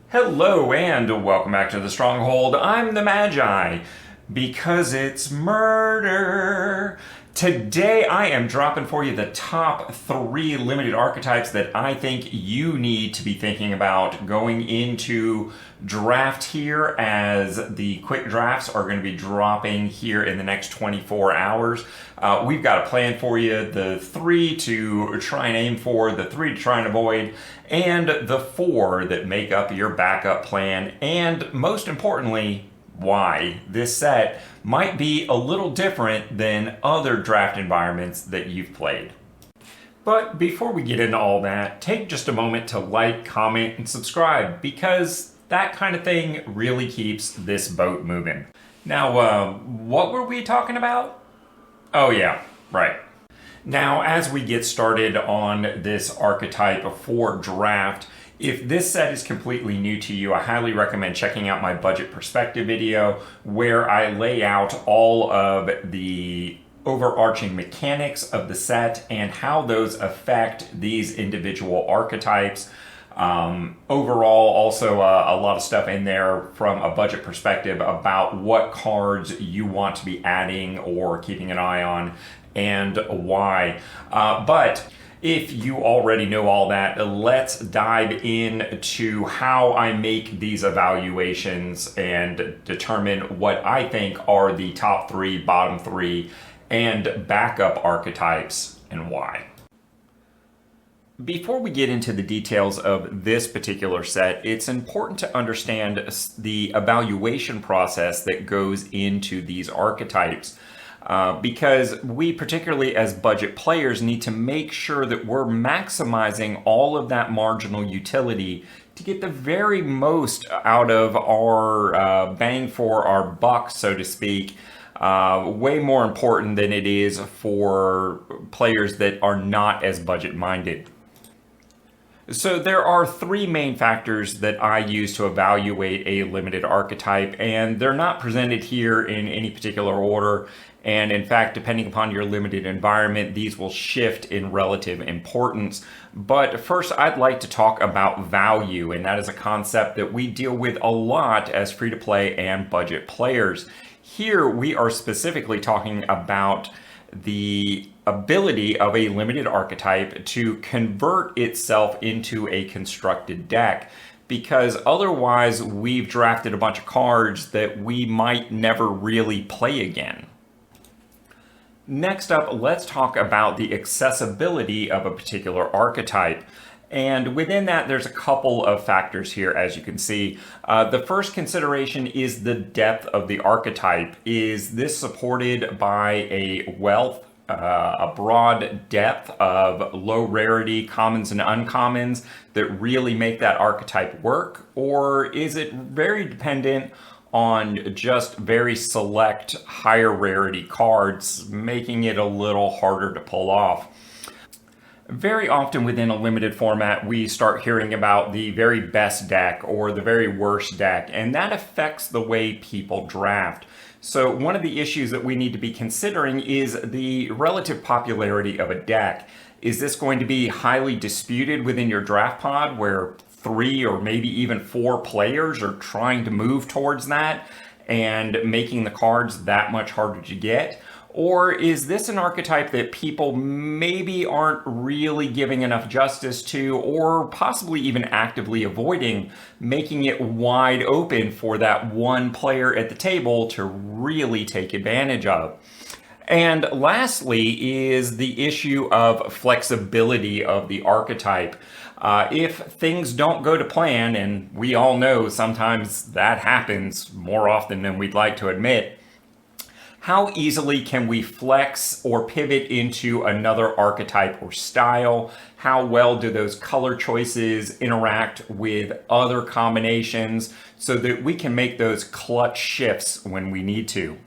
Hello and welcome back to the Stronghold. I'm the Magi, because it's murder. Today I am dropping for you the top 3 limited archetypes that I think you need to be thinking about going into draft here, as the quick drafts are going to be dropping here in the next 24 hours. We've got a plan for you, the 3 to try and aim for, the 3 to try and avoid, and the 4 that make up your backup plan, and most importantly, why this set might be a little different than other draft environments that you've played. But before we get into all that, take just a moment to like, comment, and subscribe, because that kind of thing really keeps this boat moving. Now, what were we talking about? Oh yeah, right. Now, as we get started on this archetype for draft, if this set is completely new to you, I highly recommend checking out my budget perspective video, where I lay out all of the overarching mechanics of the set and how those affect these individual archetypes. Overall, also a lot of stuff in there from a budget perspective about what cards you want to be adding or keeping an eye on and why. But if you already know all that, let's dive into how I make these evaluations and determine what I think are the top 3, bottom 3, and backup archetypes and why. Before we get into the details of this particular set, it's important to understand the evaluation process that goes into these archetypes. Because we, particularly as budget players, need to make sure that we're maximizing all of that marginal utility to get the very most out of our bang for our buck, so to speak. Way more important than it is for players that are not as budget minded. So there are 3 main factors that I use to evaluate a limited archetype, and they're not presented here in any particular order. And in fact, depending upon your limited environment, these will shift in relative importance. But first, I'd like to talk about value, and that is a concept that we deal with a lot as free-to-play and budget players. Here, we are specifically talking about the ability of a limited archetype to convert itself into a constructed deck, because otherwise we've drafted a bunch of cards that we might never really play again. Next up, let's talk about the accessibility of a particular archetype. And within that, there's a couple of factors here, as you can see. The first consideration is the depth of the archetype. Is this supported by a wealth, a broad depth of low rarity commons and uncommons that really make that archetype work? Or is it very dependent on just very select higher rarity cards, making it a little harder to pull off? Very often within a limited format, we start hearing about the very best deck or the very worst deck, and that affects the way people draft. So one of the issues that we need to be considering is the relative popularity of a deck. Is this going to be highly disputed within your draft pod, where 3 or maybe even 4 players are trying to move towards that and making the cards that much harder to get? Or is this an archetype that people maybe aren't really giving enough justice to, or possibly even actively avoiding, making it wide open for that one player at the table to really take advantage of? And lastly is the issue of flexibility of the archetype. If things don't go to plan, and we all know sometimes that happens more often than we'd like to admit, how easily can we flex or pivot into another archetype or style? How well do those color choices interact with other combinations so that we can make those clutch shifts when we need to?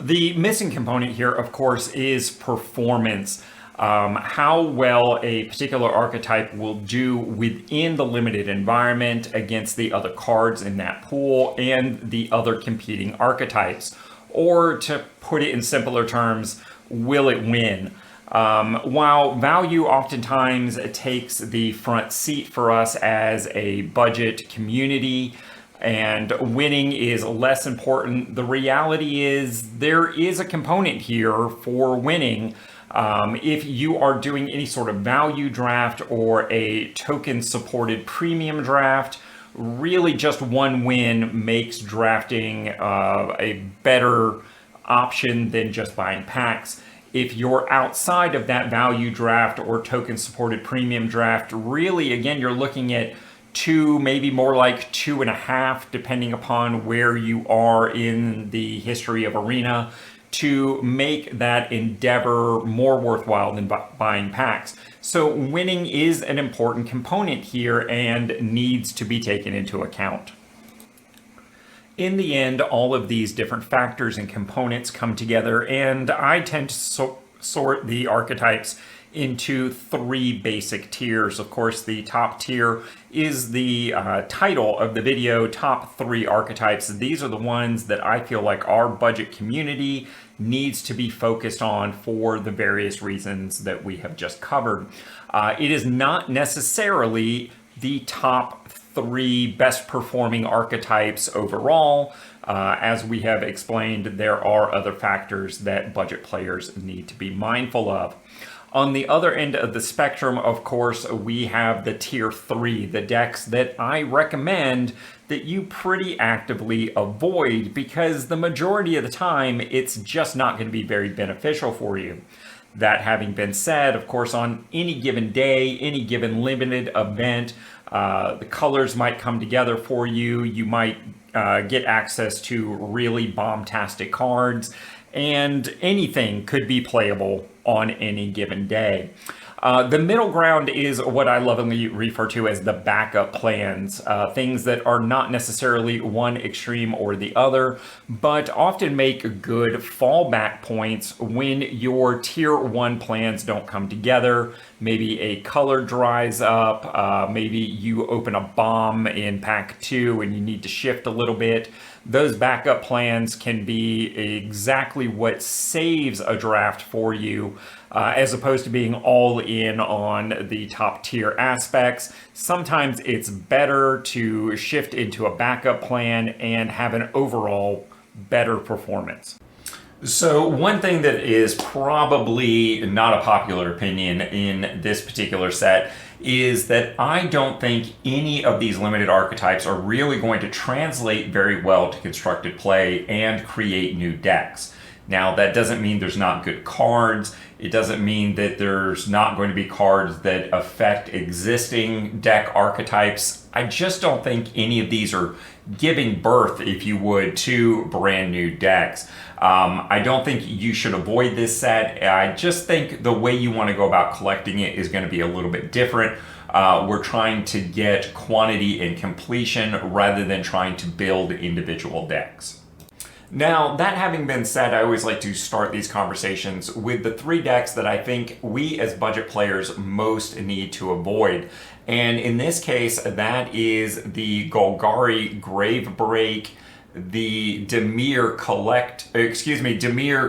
The missing component here, of course, is performance. How well a particular archetype will do within the limited environment against the other cards in that pool and the other competing archetypes. Or to put it in simpler terms, will it win? While value oftentimes takes the front seat for us as a budget community, and winning is less important, the reality is there is a component here for winning. If you are doing any sort of value draft or a token supported premium draft, really just one win makes drafting a better option than just buying packs. If you're outside of that value draft or token supported premium draft, really, again, you're looking at 2, maybe more like 2.5, depending upon where you are in the history of Arena, to make that endeavor more worthwhile than buying packs. So winning is an important component here and needs to be taken into account. In the end, all of these different factors and components come together, and I tend to sort the archetypes into 3 basic tiers. Of course, the top tier is the title of the video, Top 3 Archetypes. These are the ones that I feel like our budget community needs to be focused on for the various reasons that we have just covered. It is not necessarily the top 3 best performing archetypes overall. As we have explained, there are other factors that budget players need to be mindful of. On the other end of the spectrum, of course, we have the tier 3, the decks that I recommend that you pretty actively avoid because the majority of the time it's just not going to be very beneficial for you. That having been said, of course, on any given day, any given limited event, the colors might come together for you. You might get access to really bombastic cards, and anything could be playable on any given day. The middle ground is what I lovingly refer to as the backup plans, things that are not necessarily one extreme or the other, but often make good fallback points when your tier 1 plans don't come together. Maybe a color dries up, maybe you open a bomb in pack 2 and you need to shift a little bit. Those backup plans can be exactly what saves a draft for you, as opposed to being all in on the top tier aspects. Sometimes it's better to shift into a backup plan and have an overall better performance. So one thing that is probably not a popular opinion in this particular set is that I don't think any of these limited archetypes are really going to translate very well to constructed play and create new decks. Now, that doesn't mean there's not good cards. It doesn't mean that there's not going to be cards that affect existing deck archetypes. I just don't think any of these are giving birth, if you would, to brand new decks. I don't think you should avoid this set. I just think the way you want to go about collecting it is going to be a little bit different. We're trying to get quantity and completion rather than trying to build individual decks. Now, that having been said, I always like to start these conversations with the 3 decks that I think we as budget players most need to avoid. And in this case, that is the Golgari Gravebreak, the Dimir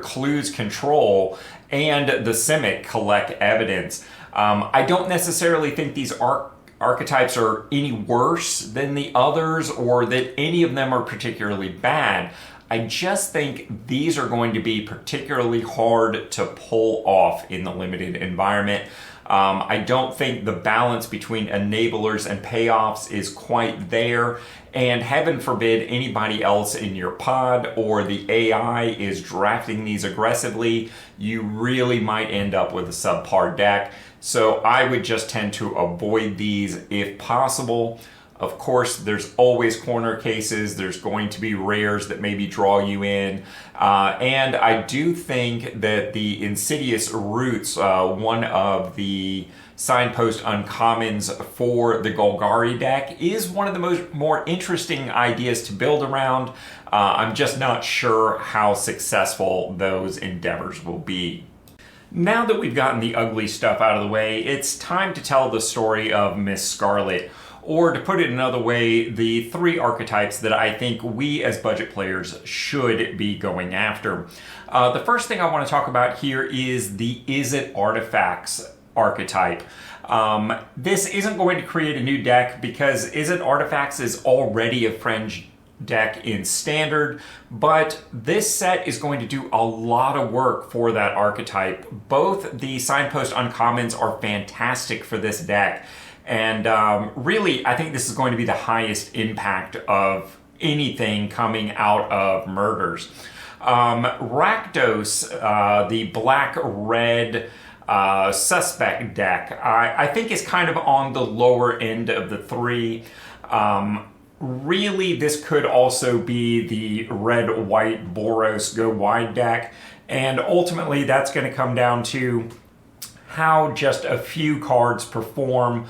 Clues Control, and the Simic Collect Evidence. I don't necessarily think these archetypes are any worse than the others or that any of them are particularly bad. I just think these are going to be particularly hard to pull off in the limited environment. I don't think the balance between enablers and payoffs is quite there. And heaven forbid anybody else in your pod or the AI is drafting these aggressively, you really might end up with a subpar deck. So I would just tend to avoid these if possible. Of course, there's always corner cases. There's going to be rares that maybe draw you in. And I do think that the Insidious Roots, one of the signpost uncommons for the Golgari deck, is one of the more interesting ideas to build around. I'm just not sure how successful those endeavors will be. Now that we've gotten the ugly stuff out of the way, it's time to tell the story of Miss Scarlet, or to put it another way, the 3 archetypes that I think we as budget players should be going after. The first thing I want to talk about here is the Is It Artifacts archetype. This isn't going to create a new deck because Is It Artifacts is already a fringe deck in standard, but this set is going to do a lot of work for that archetype. Both the signpost uncommons are fantastic for this deck, and really I think this is going to be the highest impact of anything coming out of Murders. Rakdos, the black-red suspect deck, I think is kind of on the lower end of the 3. Really, this could also be the red-white Boros go wide deck, and ultimately that's going to come down to how just a few cards perform,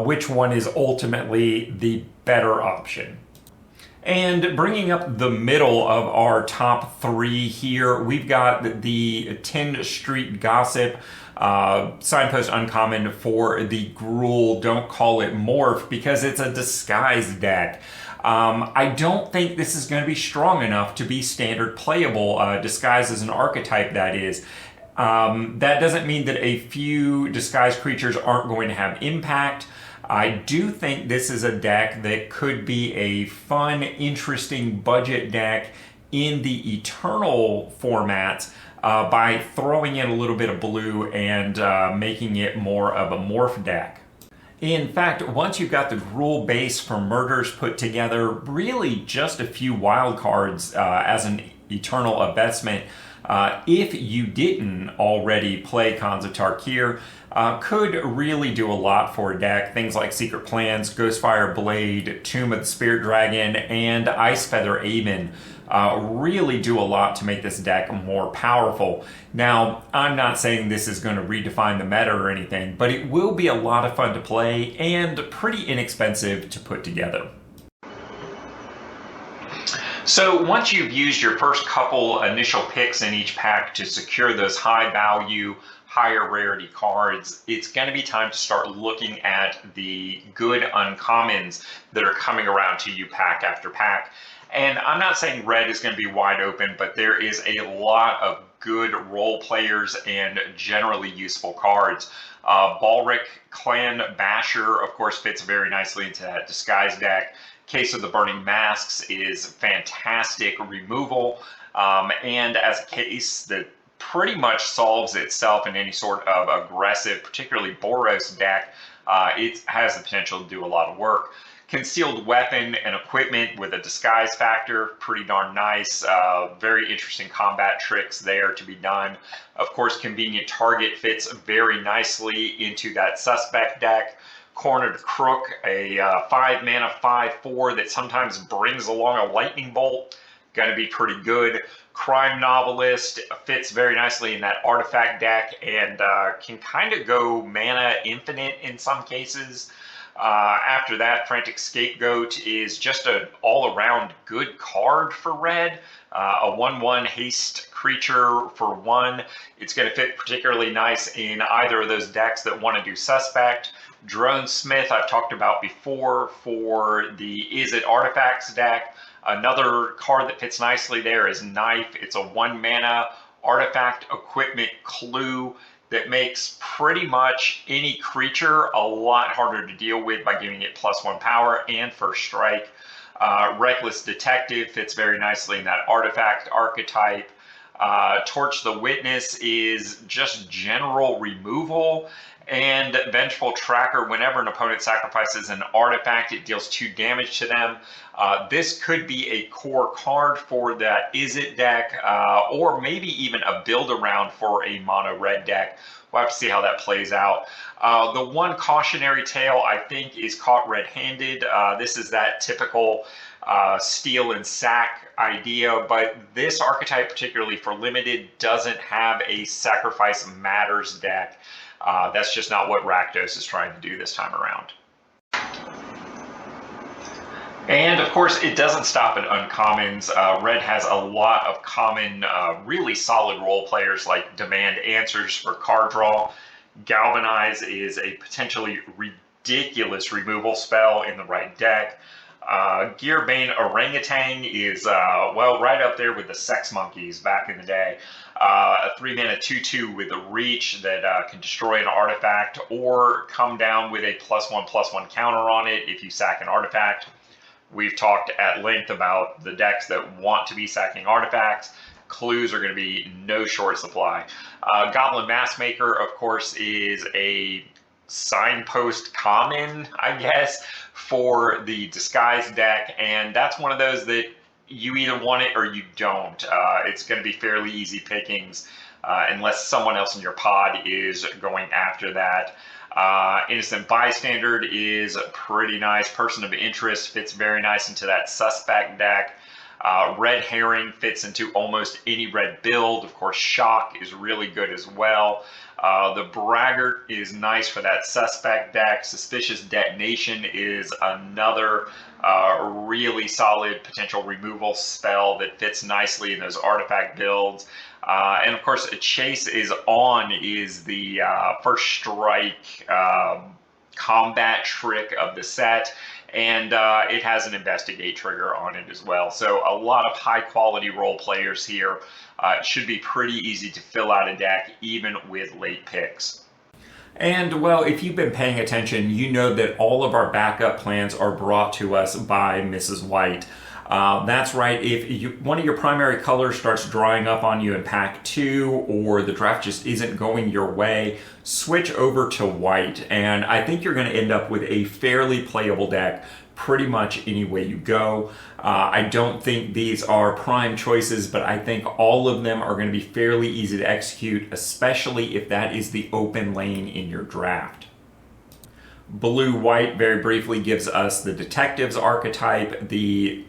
which one is ultimately the better option. And bringing up the middle of our top 3 here, we've got the 10 Street Gossip, signpost uncommon for the Gruul Don't Call It Morph because it's a disguise deck. I don't think this is going to be strong enough to be standard playable, disguise as an archetype that is. That doesn't mean that a few disguised creatures aren't going to have impact. I do think this is a deck that could be a fun, interesting budget deck in the Eternal format by throwing in a little bit of blue and making it more of a morph deck. In fact, once you've got the Gruul base for Murders put together, really just a few wildcards as an Eternal investment, if you didn't already play Khans of Tarkir, could really do a lot for a deck. Things like Secret Plans, Ghostfire Blade, Tomb of the Spirit Dragon, and Icefeather Aven really do a lot to make this deck more powerful. Now, I'm not saying this is going to redefine the meta or anything, but it will be a lot of fun to play and pretty inexpensive to put together. So once you've used your first couple initial picks in each pack to secure those high value, higher rarity cards, it's going to be time to start looking at the good uncommons that are coming around to you pack after pack. And I'm not saying red is going to be wide open, but there is a lot of good role players and generally useful cards. Balric Clan Basher, of course, fits very nicely into that disguise deck. Case of the Burning Masks is fantastic removal, and as a case that pretty much solves itself in any sort of aggressive, particularly Boros deck, it has the potential to do a lot of work. Concealed weapon and equipment with a disguise factor, pretty darn nice. Very interesting combat tricks there to be done. Of course, Convenient Target fits very nicely into that suspect deck. Cornered Crook, a 5-mana 5/4 that sometimes brings along a lightning bolt, going to be pretty good. Crime Novelist fits very nicely in that artifact deck and can kind of go mana infinite in some cases. After that, Frantic Scapegoat is just an all-around good card for red. A 1/1 haste creature for 1. It's going to fit particularly nice in either of those decks that want to do suspect. Drone Smith I've talked about before for the Is It Artifacts deck. Another card that fits nicely there is Knife. It's a 1-mana artifact equipment clue that makes pretty much any creature a lot harder to deal with by giving it +1 power and first strike. Reckless Detective fits very nicely in that artifact archetype. Torch the Witness is just general removal. And Vengeful Tracker, whenever an opponent sacrifices an artifact, it deals 2 damage to them. This could be a core card for that Is It deck, or maybe even a build around for a mono red deck. We'll have to see how that plays out. The one cautionary tale I think is Caught Red-Handed. This is that typical steal and sack idea, but this archetype, particularly for limited, doesn't have a Sacrifice Matters deck. That's just not what Rakdos is trying to do this time around. And of course, it doesn't stop at uncommons. Red has a lot of common, really solid role players like Demand Answers for card draw. Galvanize is a potentially ridiculous removal spell in the right deck. Gearbane Orangutan is, well, right up there with the Sex Monkeys back in the day. A 3-mana 2/2 with a reach that can destroy an artifact or come down with a +1/+1 counter on it if you sack an artifact. We've talked at length about the decks that want to be sacking artifacts. Clues are going to be no short supply. Goblin Massmaker, of course, is a signpost common, I guess, for the disguise deck, and that's one of those that you either want it or you don't. It's going to be fairly easy pickings unless someone else in your pod is going after that. Innocent Bystander is pretty nice. Person of Interest fits very nice into that suspect deck. Red Herring fits into almost any red build. Of course, Shock is really good as well. The Braggart is nice for that suspect deck. Suspicious Detonation is another really solid potential removal spell that fits nicely in those artifact builds. And of course, Chase is the first strike combat trick of the set. And it has an Investigate trigger on it as well. So a lot of high quality role players here. It should be pretty easy to fill out a deck even with late picks. And well, if you've been paying attention, you know that all of our backup plans are brought to us by Mrs. White. That's right, if one of your primary colors starts drying up on you in pack 2 or the draft just isn't going your way, switch over to white, and I think you're going to end up with a fairly playable deck pretty much any way you go. I don't think these are prime choices, but I think all of them are going to be fairly easy to execute, especially if that is the open lane in your draft. Blue-white, very briefly, gives us the Detectives archetype. The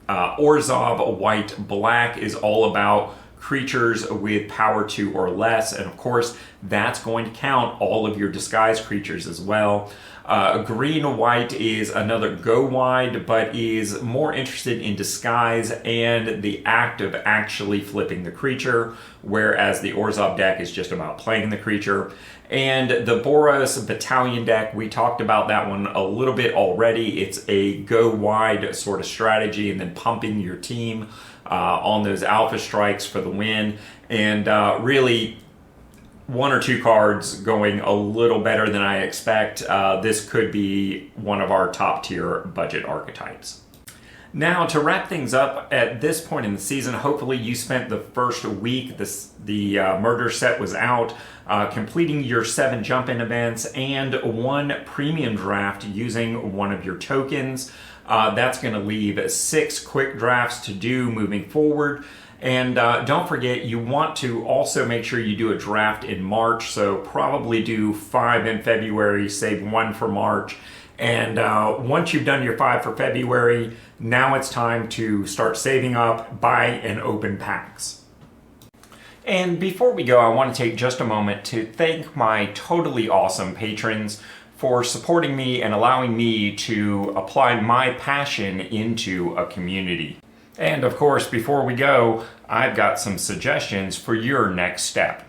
Orzhov white-black is all about creatures with power 2 or less, and of course that's going to count all of your disguise creatures as well. Green-white is another go wide, but is more interested in disguise and the act of actually flipping the creature, whereas the Orzhov deck is just about playing the creature. And the Boros Battalion deck, we talked about that one a little bit already. It's a go wide sort of strategy and then pumping your team on those alpha strikes for the win. And really, 1 or 2 cards going a little better than I expect. This could be one of our top tier budget archetypes. Now, to wrap things up at this point in the season, hopefully you spent the first week, the Murder set was out, completing your 7 jump-in events and 1 premium draft using one of your tokens. That's going to leave 6 quick drafts to do moving forward. And don't forget, you want to also make sure you do a draft in March, so probably do 5 in February, save 1 for March. And once you've done your 5 for February, now it's time to start saving up, buy, and open packs. And before we go, I want to take just a moment to thank my totally awesome patrons for supporting me and allowing me to apply my passion into a community. And of course, before we go, I've got some suggestions for your next step.